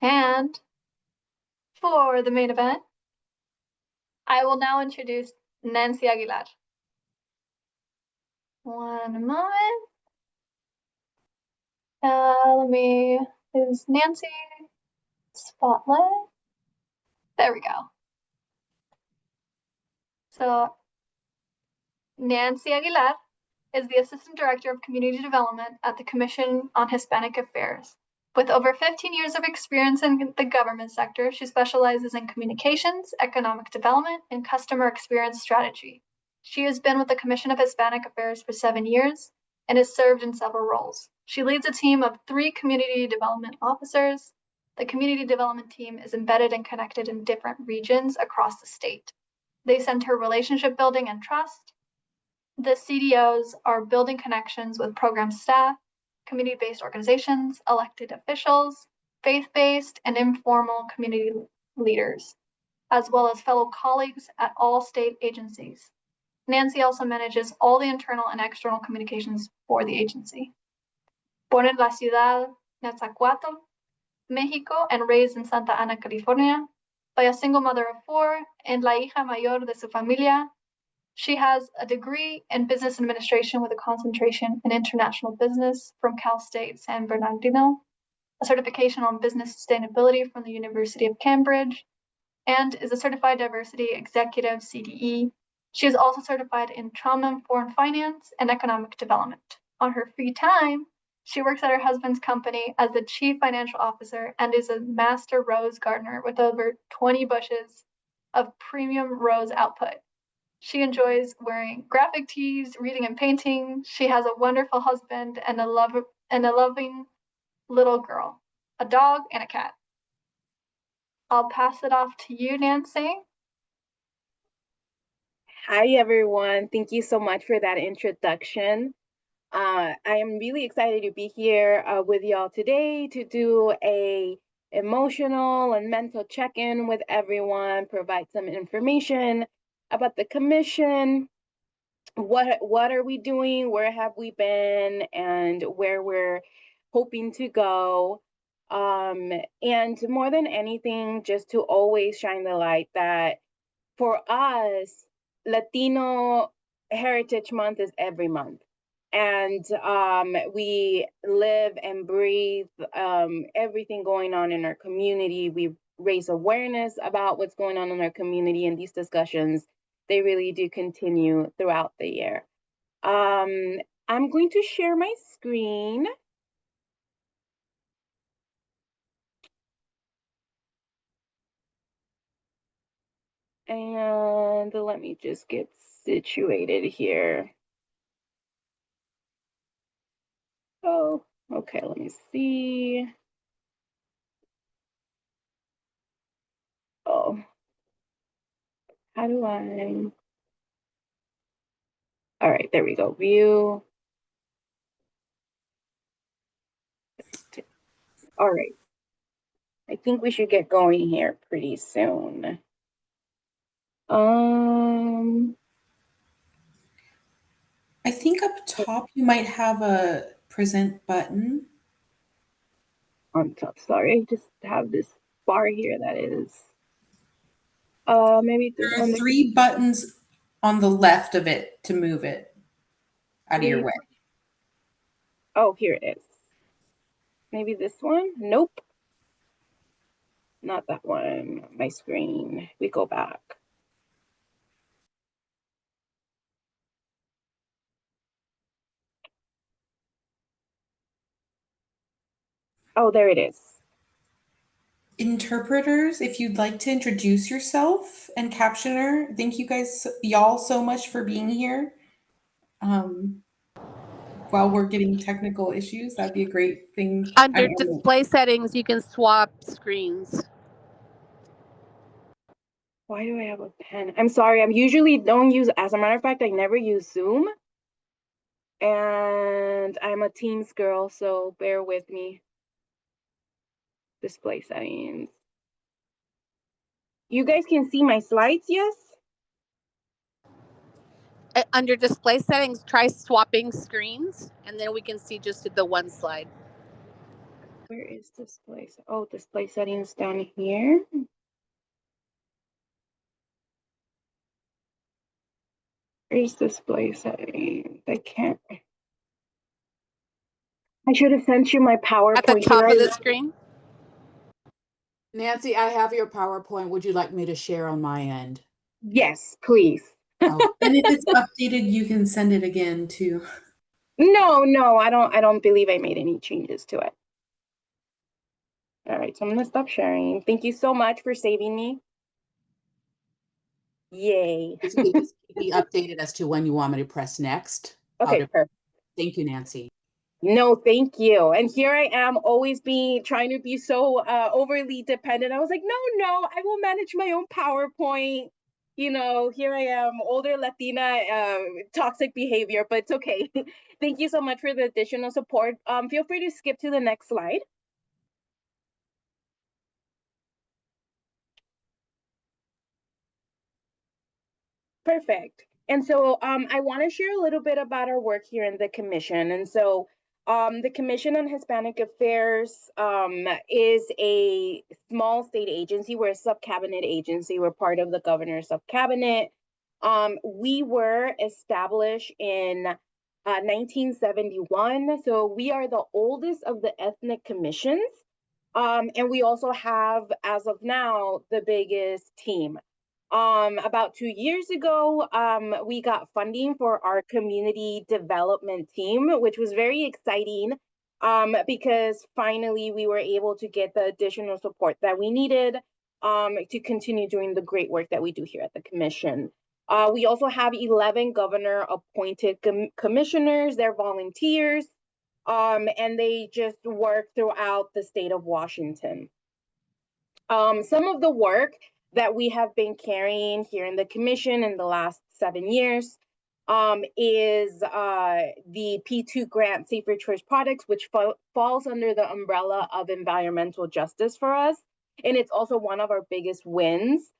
And for the main event, I will now introduce Nancy Aguilar. One moment. Is Nancy spotlight? There we go. So Nancy Aguilar is the Assistant Director of Community Development at the Commission on Hispanic Affairs. With over 15 years of experience in the government sector, she specializes in communications, economic development, and customer experience strategy. She has been with the Commission of Hispanic Affairs for 7 years and has served in several roles. She leads a team of 3 community development officers. The community development team is embedded and connected in different regions across the state. They center relationship building and trust. The CDOs are building connections with program staff, community-based organizations, elected officials, faith-based and informal community leaders, as well as fellow colleagues at all state agencies. Nancy also manages all the internal and external communications for the agency. Born in La Ciudad, Nezahualcóyotl, Mexico, and raised in Santa Ana, California, by a single mother of 4 and la hija mayor de su familia, she has a degree in business administration with a concentration in international business from Cal State San Bernardino, a certification on business sustainability from the University of Cambridge, and is a certified diversity executive CDE. She is also certified in trauma-informed finance and economic development. On her free time, she works at her husband's company as the chief financial officer and is a master rose gardener with over 20 bushes of premium rose output. She enjoys wearing graphic tees, reading and painting. She has a wonderful husband and a loving little girl, a dog and a cat. I'll pass it off to you, Nancy. Hi, everyone. Thank you so much for that introduction. I am really excited to be here with y'all today to do a emotional and mental check-in with everyone, provide some information about the commission, what are we doing, where have we been, and where we're hoping to go. And more than anything, just to always shine the light that for us, Latino Heritage Month is every month. And we live and breathe everything going on in our community. We raise awareness about what's going on in our community, and these discussions, they really do continue throughout the year. I'm going to share my screen. And let me just get situated here. Oh, okay, let me see. Oh, how do I? All right, there we go. View. All right. I think we should get going here pretty soon. I think up top you might have a present button. On top, sorry, I just have this bar here that is maybe there are 3 buttons on the left of it to move it out of your way. Oh, here it is. Maybe this one? Nope. Not that one. My screen. We go back. Oh, there it is. Interpreters, if you'd like to introduce yourself, and captioner, thank you guys, y'all, so much for being here. While we're getting technical issues, that'd be a great thing. Under display settings, you can swap screens. Why do I have a pen? I'm sorry. I'm usually don't use, as a matter of fact, I never use Zoom. And I'm a Teams girl, so bear with me. Display settings. You guys can see my slides, yes? Under display settings, try swapping screens, and then we can see just the one slide. Where is display? Oh, display settings down here. Where's display settings? I can't. I should have sent you my PowerPoint. At the top of the screen? Nancy, I have your PowerPoint. Would you like me to share on my end? Yes, please. Oh, And if it's updated, you can send it again too. No, I don't believe I made any changes to it. All right, so I'm gonna stop sharing. Thank you so much for saving me. Yay. basically just keep me updated as to when you want me to press next. Okay, perfect. Thank you, Nancy. No, thank you. And here I am, always trying to be so overly dependent. I was like, no, I will manage my own PowerPoint. You know, here I am, older Latina, toxic behavior, but it's okay. Thank you so much for the additional support. Feel free to skip to the next slide. Perfect. And so I want to share a little bit about our work here in the commission. And so the Commission on Hispanic Affairs is a small state agency. We're a sub-cabinet agency. We're part of the governor's sub-cabinet. We were established in 1971. So we are the oldest of the ethnic commissions. And we also have, as of now, the biggest team. About 2 years ago, we got funding for our community development team, which was very exciting because finally we were able to get the additional support that we needed to continue doing the great work that we do here at the commission. We also have 11 governor appointed commissioners. They're volunteers, and they just work throughout the state of Washington. Some of the work that we have been carrying here in the commission in the last 7 years is the P2 grant Safer Choice Products, which falls under the umbrella of environmental justice for us. And it's also one of our biggest wins.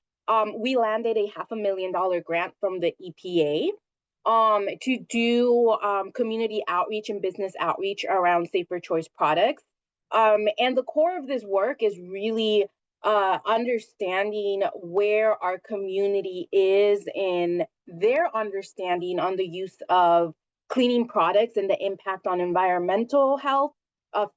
We landed a $500,000 grant from the EPA to do community outreach and business outreach around Safer Choice Products. And the core of this work is really understanding where our community is in their understanding on the use of cleaning products and the impact on environmental health,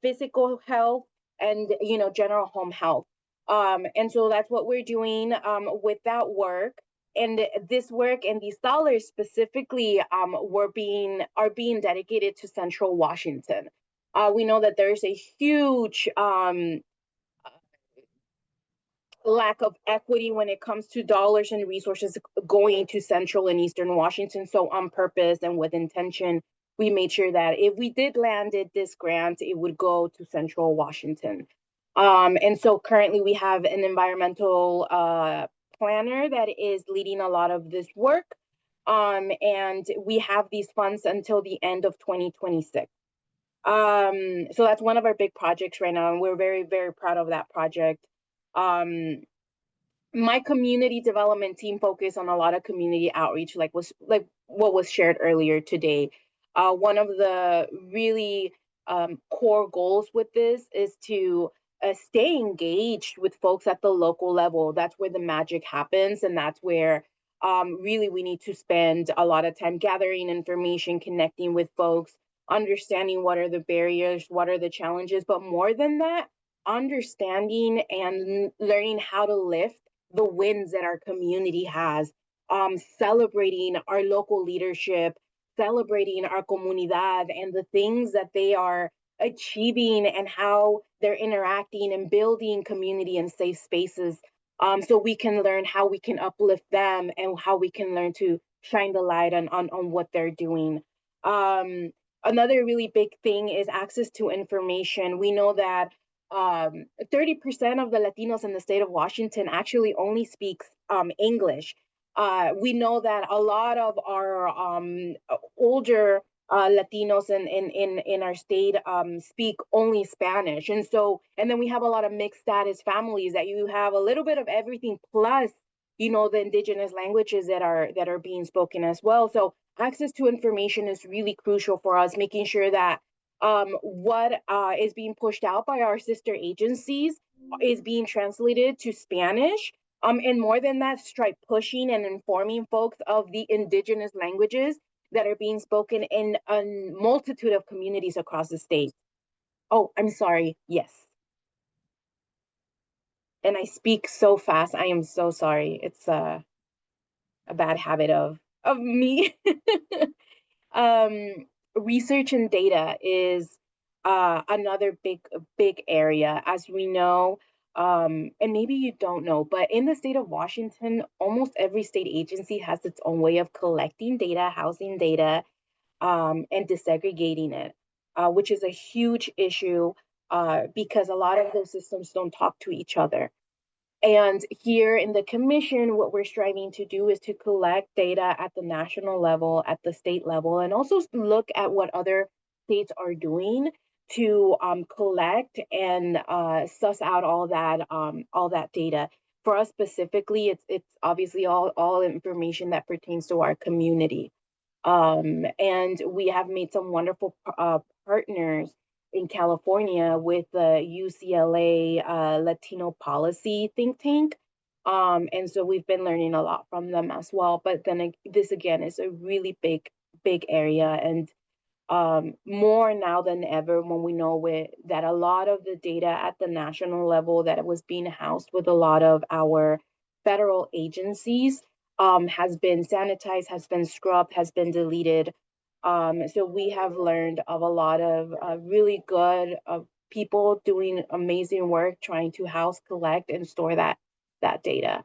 physical health, and general home health. And so that's what we're doing with that work. And this work and these dollars specifically are being dedicated to Central Washington. We know that there's a huge lack of equity when it comes to dollars and resources going to Central and Eastern Washington. So on purpose and with intention, we made sure that if we did landed this grant, it would go to Central Washington. And so currently we have an environmental planner that is leading a lot of this work. And we have these funds until the end of 2026. So that's one of our big projects right now, and we're very, very proud of that project. My community development team focused on a lot of community outreach, like what was shared earlier today. One of the really core goals with this is to stay engaged with folks at the local level. That's where the magic happens, and that's where really we need to spend a lot of time gathering information, connecting with folks, understanding what are the barriers, what are the challenges, but more than that, understanding and learning how to lift the wins that our community has, celebrating our local leadership, celebrating our comunidad and the things that they are achieving and how they're interacting and building community and safe spaces, so we can learn how we can uplift them and how we can learn to shine the light on what they're doing. Another really big thing is access to information. We know that 30% of the Latinos in the state of Washington actually only speaks English. We know that a lot of our older Latinos in our state speak only Spanish. And then we have a lot of mixed status families that you have a little bit of everything plus, the indigenous languages that are being spoken as well. So access to information is really crucial for us, making sure that what is being pushed out by our sister agencies is being translated to Spanish. And more than that, start pushing and informing folks of the indigenous languages that are being spoken in a multitude of communities across the state. Oh, I'm sorry. Yes. And I speak so fast. I am so sorry. It's a bad habit of me. um, Research and data is another big area, as we know. And maybe you don't know, but in the state of Washington, almost every state agency has its own way of collecting data, housing data, and desegregating it, which is a huge issue because a lot of those systems don't talk to each other. And here in the commission, what we're striving to do is to collect data at the national level, at the state level, and also look at what other states are doing to collect and suss out all that data. For us specifically, it's obviously all information that pertains to our community. And we have made some wonderful partners in California with the UCLA Latino Policy think tank. And so we've been learning a lot from them as well. But then this again is a really big area, and more now than ever when we know that a lot of the data at the national level that was being housed with a lot of our federal agencies has been sanitized, has been scrubbed, has been deleted. So we have learned of a lot of really good people doing amazing work trying to house, collect, and store that data.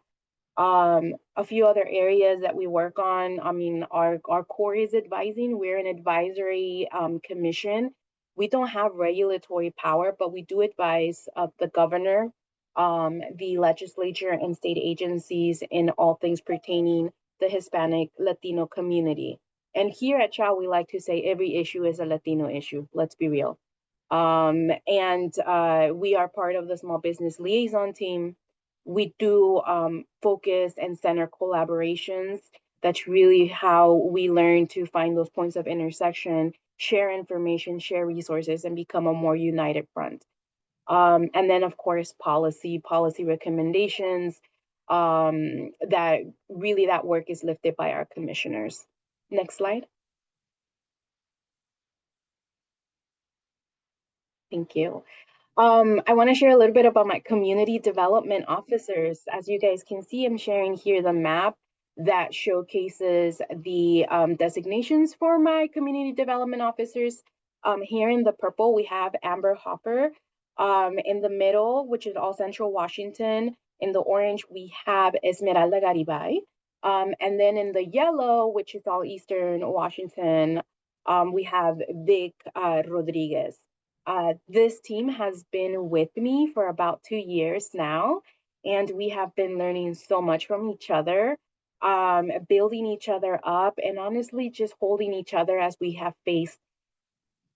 A few other areas that we work on, I mean, our core is advising. We're an advisory commission. We don't have regulatory power, but we do advise the governor, the legislature, and state agencies in all things pertaining the Hispanic Latino community. And here at CHOW, we like to say every issue is a Latino issue. Let's be real. And we are part of the small business liaison team. We do focus and center collaborations. That's really how we learn to find those points of intersection, share information, share resources, and become a more united front. And then, of course, policy recommendations. That work is lifted by our commissioners. Next slide. Thank you. I want to share a little bit about my community development officers. As you guys can see, I'm sharing here the map that showcases the designations for my community development officers. Here in the purple, we have Amber Hopper. In the middle, which is all Central Washington. In the orange, we have Esmeralda Garibay. And then in the yellow, which is all Eastern Washington, we have Vic Rodriguez. This team has been with me for about 2 years now, and we have been learning so much from each other, building each other up, and honestly just holding each other as we have faced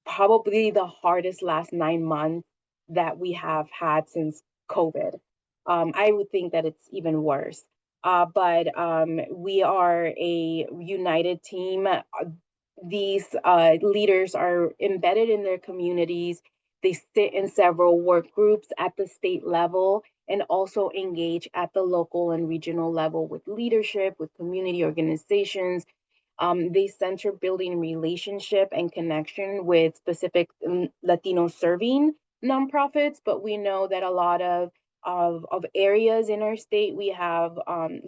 probably the hardest last 9 months that we have had since COVID. I would think that it's even worse. But we are a united team. These leaders are embedded in their communities. They sit in several work groups at the state level and also engage at the local and regional level with leadership, with community organizations. They center building relationship and connection with specific Latino serving nonprofits, but we know that a lot of areas in our state, we have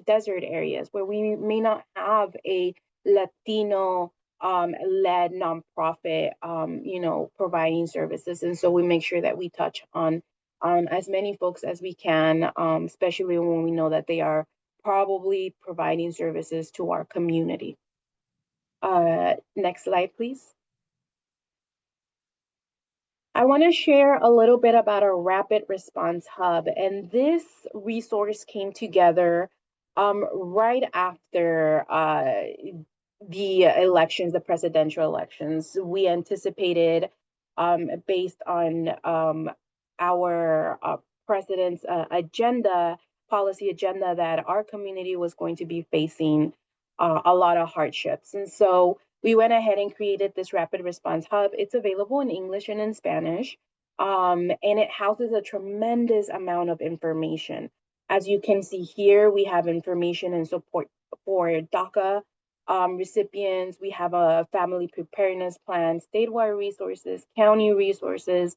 desert areas where we may not have a Latino led nonprofit, providing services. And so we make sure that we touch on as many folks as we can, especially when we know that they are probably providing services to our community. Next slide, please. I want to share a little bit about our Rapid Response Hub, and this resource came together right after the elections, the presidential elections. We anticipated, based on our president's policy agenda, that our community was going to be facing a lot of hardships. And so we went ahead and created this rapid response hub. It's available in English and in Spanish, and it houses a tremendous amount of information. As you can see here, we have information and support for DACA recipients. We have a family preparedness plan, statewide resources, county resources,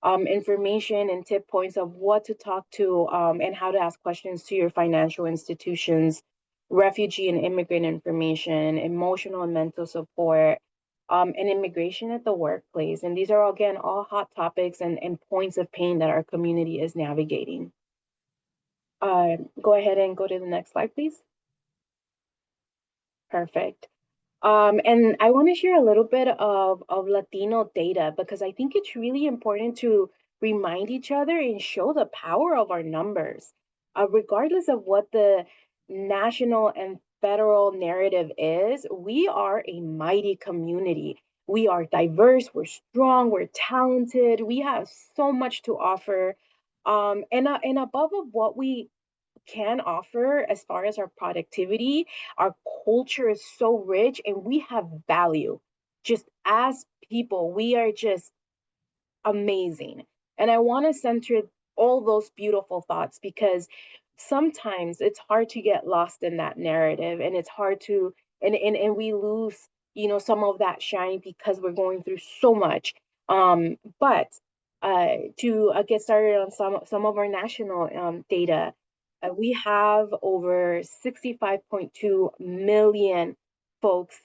information and tip points of what to talk to and how to ask questions to your financial institutions, refugee and immigrant information, emotional and mental support, and immigration at the workplace. And these are, again, all hot topics and points of pain that our community is navigating. Go ahead and go to the next slide, please. Perfect. And I want to share a little bit of Latino data because I think it's really important to remind each other and show the power of our numbers. Regardless of what the national and federal narrative is, we are a mighty community. We are diverse, we're strong, we're talented, we have so much to offer. And above of what we can offer as far as our productivity, our culture is so rich and we have value. Just as people, we are just amazing. And I want to center all those beautiful thoughts because sometimes it's hard to get lost in that narrative and it's hard to and we lose, some of that shine because we're going through so much. But to get started on some of our national data, we have over 65.2 million folks,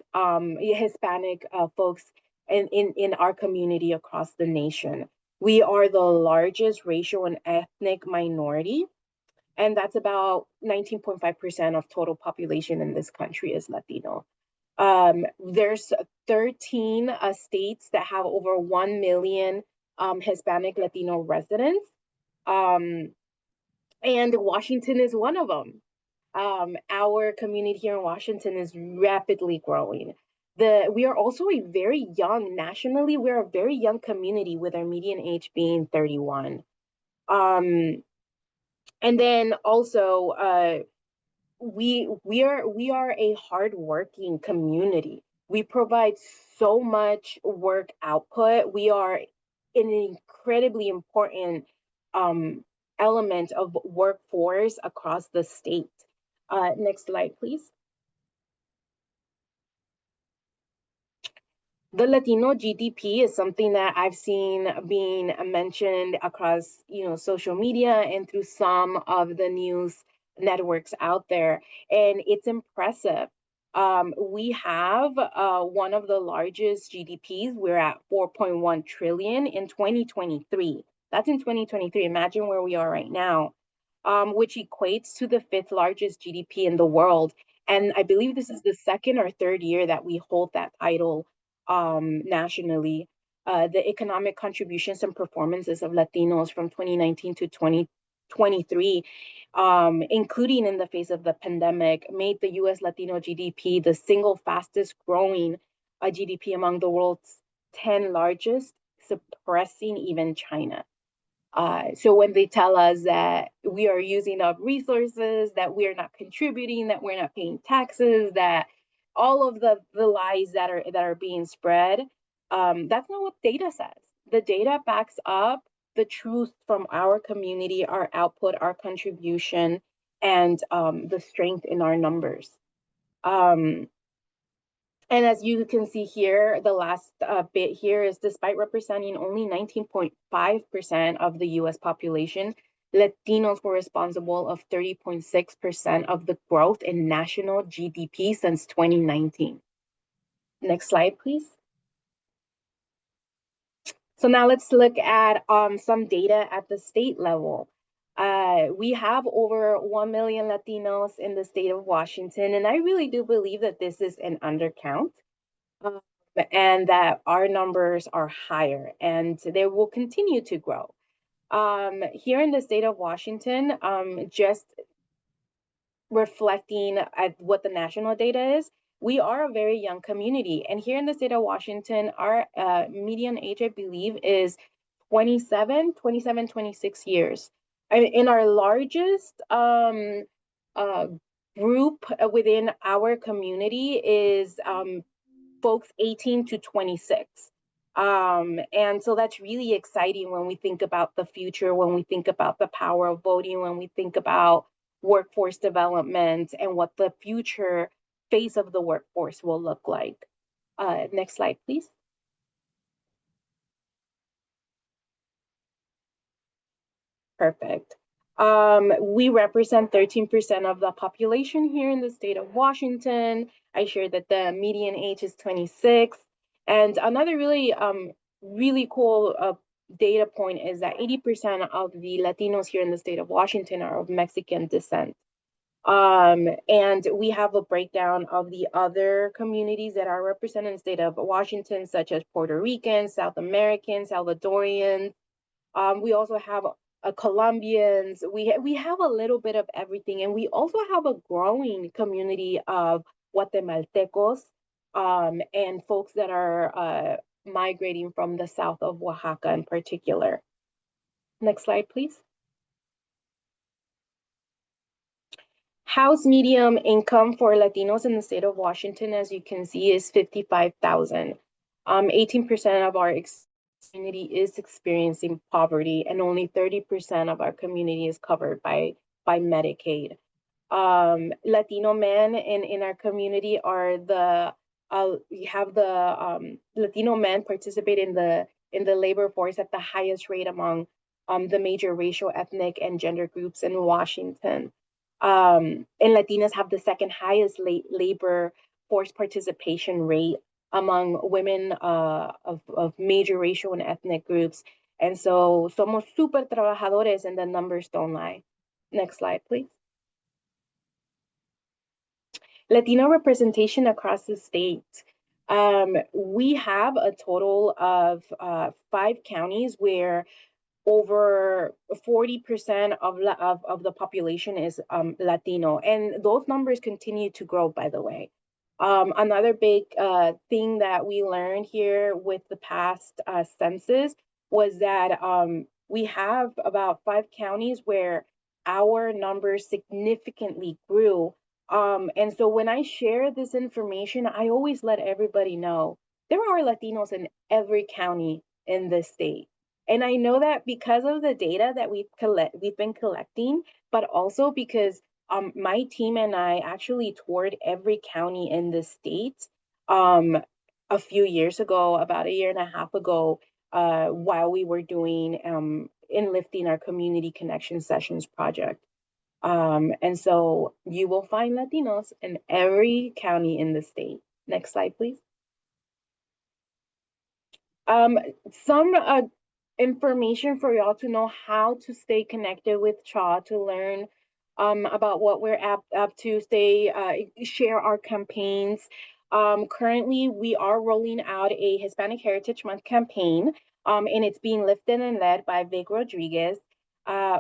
Hispanic folks in our community across the nation. We are the largest racial and ethnic minority, and that's about 19.5% of total population in this country is Latino. There's 13 states that have over 1 million Hispanic Latino residents. And Washington is one of them. Our community here in Washington is rapidly growing. We are also a very young, nationally, we're a very young community with our median age being 31. And then also, we are a hardworking community. We provide so much work output. We are an incredibly important element of workforce across the state. Next slide, please. The Latino GDP is something that I've seen being mentioned across, social media and through some of the news networks out there, and it's impressive. We have one of the largest GDPs. We're at 4.1 trillion in 2023. That's in 2023. Imagine where we are right now, which equates to the 5th largest GDP in the world. And I believe this is the 2nd or 3rd year that we hold that title nationally. The economic contributions and performances of Latinos from 2019 to 2023, including in the face of the pandemic, made the US Latino GDP the single fastest growing GDP among the world's 10 largest, suppressing even China. So when they tell us that we are using up resources, that we are not contributing, that we're not paying taxes, that all of the lies that are being spread, that's not what data says. The data backs up the truth from our community, our output, our contribution, and the strength in our numbers. And as you can see here, the last bit here is despite representing only 19.5% of the US population, Latinos were responsible of 30.6% of the growth in national GDP since 2019. Next slide, please. So now let's look at some data at the state level. We have over 1 million Latinos in the state of Washington, and I really do believe that this is an undercount and that our numbers are higher and they will continue to grow. Here in the state of Washington, just reflecting at what the national data is, we are a very young community. And here in the state of Washington, our median age, I believe, is 26 years. In our largest group within our community is folks 18 to 26. And so that's really exciting when we think about the future, when we think about the power of voting, when we think about workforce development and what the future face of the workforce will look like. Next slide, please. Perfect. We represent 13% of the population here in the state of Washington. I shared that the median age is 26. And another really cool data point is that 80% of the Latinos here in the state of Washington are of Mexican descent. And we have a breakdown of the other communities that are represented in the state of Washington, such as Puerto Ricans, South Americans, Salvadorians. We also have Colombians. We have a little bit of everything, and we also have a growing community of Guatemaltecos and folks that are migrating from the south of Oaxaca in particular. Next slide, please. House medium income for Latinos in the state of Washington, as you can see, is $55,000. 18% of our community is experiencing poverty, and only 30% of our community is covered by Medicaid. Latino men in our community are we have the Latino men participate in the labor force at the highest rate among the major racial, ethnic, and gender groups in Washington. And Latinas have the second highest labor force participation rate among women of major racial and ethnic groups. And so somos super trabajadores, and the numbers don't lie. Next slide, please. Latino representation across the state. We have a total of 5 counties where over 40% of the population is Latino, and those numbers continue to grow, by the way. Another big thing that we learned here with the past census was that we have about 5 counties where our numbers significantly grew. And so when I share this information, I always let everybody know there are Latinos in every county in this state. And I know that because of the data that we've been collecting, but also because my team and I actually toured every county in the state a few years ago, about a year and a half ago, while we were doing Enlifting our Community Connection Sessions project. And so you will find Latinos in every county in the state. Next slide, please. Some information for y'all to know how to stay connected with CHA, to learn about what we're up to, share our campaigns. Currently, we are rolling out a Hispanic Heritage Month campaign, and it's being lifted and led by Vic Rodriguez.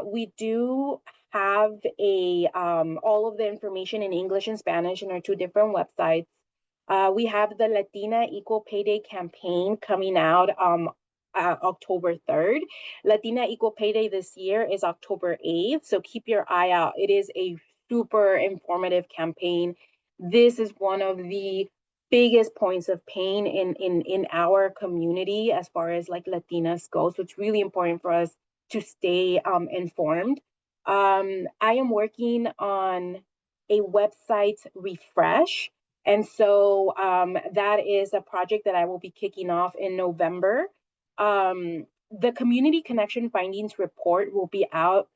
We do have all of the information in English and Spanish in our 2 different websites. We have the Latina Equal Pay Day campaign coming out October 3rd. Latina Equal Pay Day this year is October 8th, so keep your eye out. It is a super informative campaign. This is one of the biggest points of pain in our community as far as like Latinas go, so it's really important for us to stay informed. I am working on a website refresh, and so that is a project that I will be kicking off in November. The Community Connection Findings Report will be out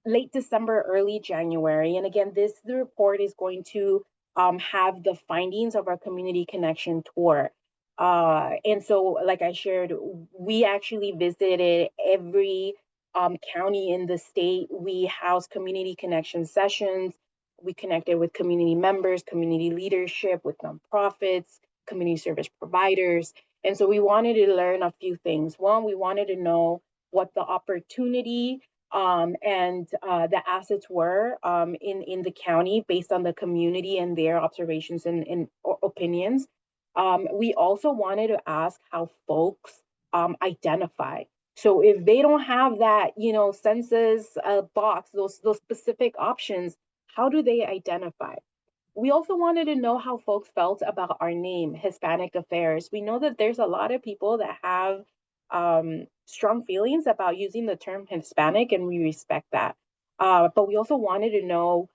late December, early January. And again, the report is going to have the findings of our Community Connection Tour. And so, like I shared, we actually visited every county in the state. We housed community connection sessions. We connected with community members, community leadership, with nonprofits, community service providers. And so we wanted to learn a few things. One, we wanted to know what the opportunity and the assets were in the county based on the community and their observations and opinions. We also wanted to ask how folks identify. So if they don't have that, census box, those specific options, how do they identify? We also wanted to know how folks felt about our name, Hispanic Affairs. We know that there's a lot of people that have strong feelings about using the term Hispanic, and we respect that. But we also wanted to know,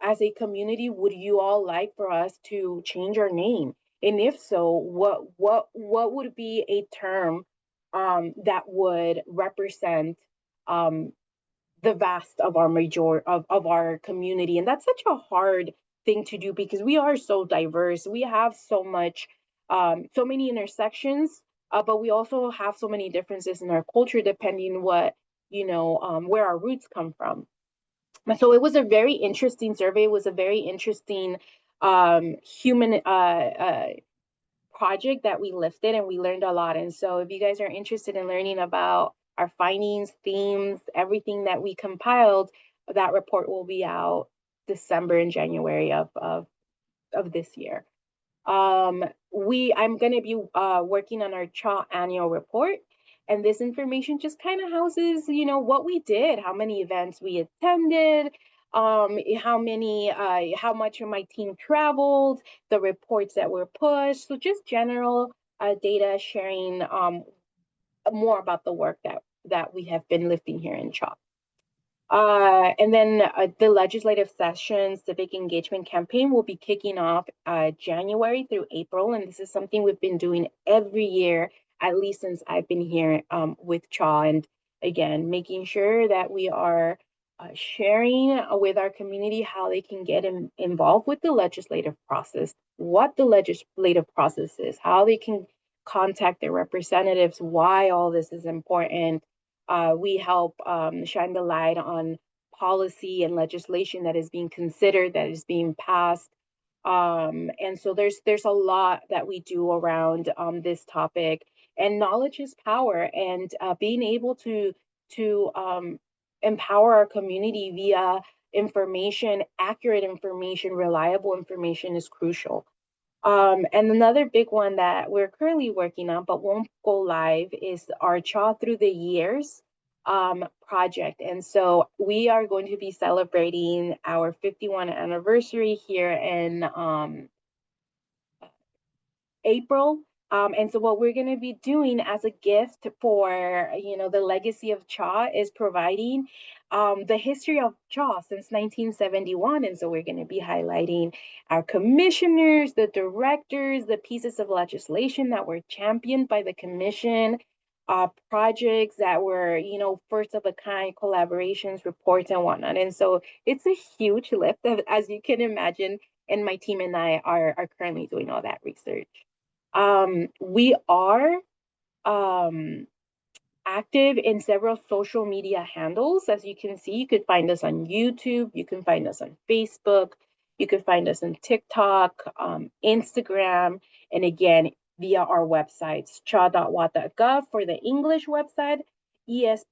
as a community, would you all like for us to change our name? And if so, what would be a term that would represent um, the vast of our of our community? And that's such a hard thing to do because we are so diverse. We have so much, so many intersections, but we also have so many differences in our culture depending what, where our roots come from. So it was a very interesting survey. It was a very interesting human project that we lifted, and we learned a lot. And so if you guys are interested in learning about our findings, themes, everything that we compiled, that report will be out December and January of this year. I'm going to be working on our CHA annual report, and this information just kind of houses, what we did, how many events we attended, how much of my team traveled, the reports that were pushed. So just general data sharing more about the work that we have been lifting here in CHA. And then the legislative session civic engagement campaign will be kicking off January through April. And this is something we've been doing every year, at least since I've been here with CHA. And again, making sure that we are sharing with our community how they can get involved with the legislative process, what the legislative process is, how they can contact their representatives, why all this is important. We help shine the light on policy and legislation that is being considered, that is being passed. And so there's a lot that we do around this topic. And knowledge is power, and being able to empower our community via information, accurate information, reliable information is crucial. And another big one that we're currently working on but won't go live is our CHA Through the Years project. And so we are going to be celebrating our 51st anniversary here in April. And so what we're going to be doing as a gift for, the legacy of CHA is providing the history of CHA since 1971. And so we're going to be highlighting our commissioners, the directors, the pieces of legislation that were championed by the commission, projects that were, first of a kind, collaborations, reports, and whatnot. And so it's a huge lift, as you can imagine. And my team and I are currently doing all that research. We are active in several social media handles. As you can see, you could find us on YouTube, you can find us on Facebook, you can find us on TikTok, Instagram, and again, via our websites, cha.wa.gov for the English website, esp.cha.wa.gov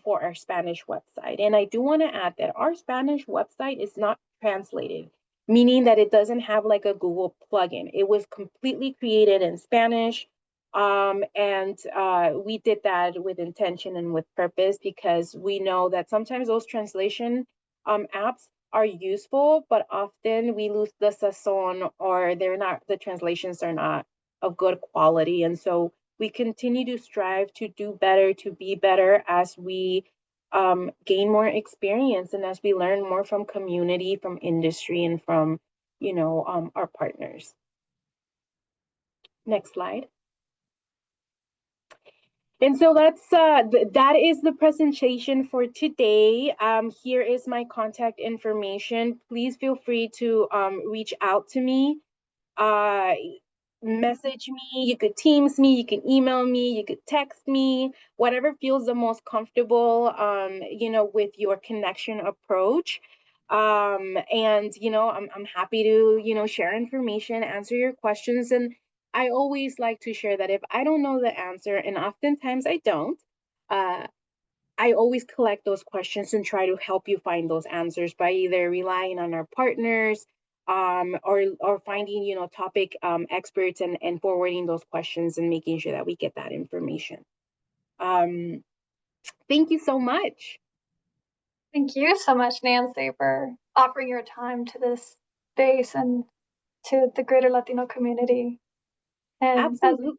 for our Spanish website. And I do want to add that our Spanish website is not translated, meaning that it doesn't have like a Google plugin. It was completely created in Spanish. And we did that with intention and with purpose because we know that sometimes those translation apps are useful, but often we lose the sazon, or the translations are not of good quality. And so we continue to strive to do better, to be better as we gain more experience and as we learn more from community, from industry, and from, our partners. Next slide. And so that is the presentation for today. Here is my contact information. Please feel free to reach out to me, message me. You could Teams me, you can email me, you could text me, whatever feels the most comfortable, with your connection approach. And I'm happy to share information, answer your questions. And I always like to share that if I don't know the answer, and oftentimes I don't, I always collect those questions and try to help you find those answers by either relying on our partners, or finding, topic experts and forwarding those questions and making sure that we get that information. Thank you so much. Thank you so much, Nancy, for offering your time to this space and to the greater Latino community. And as Absolutely.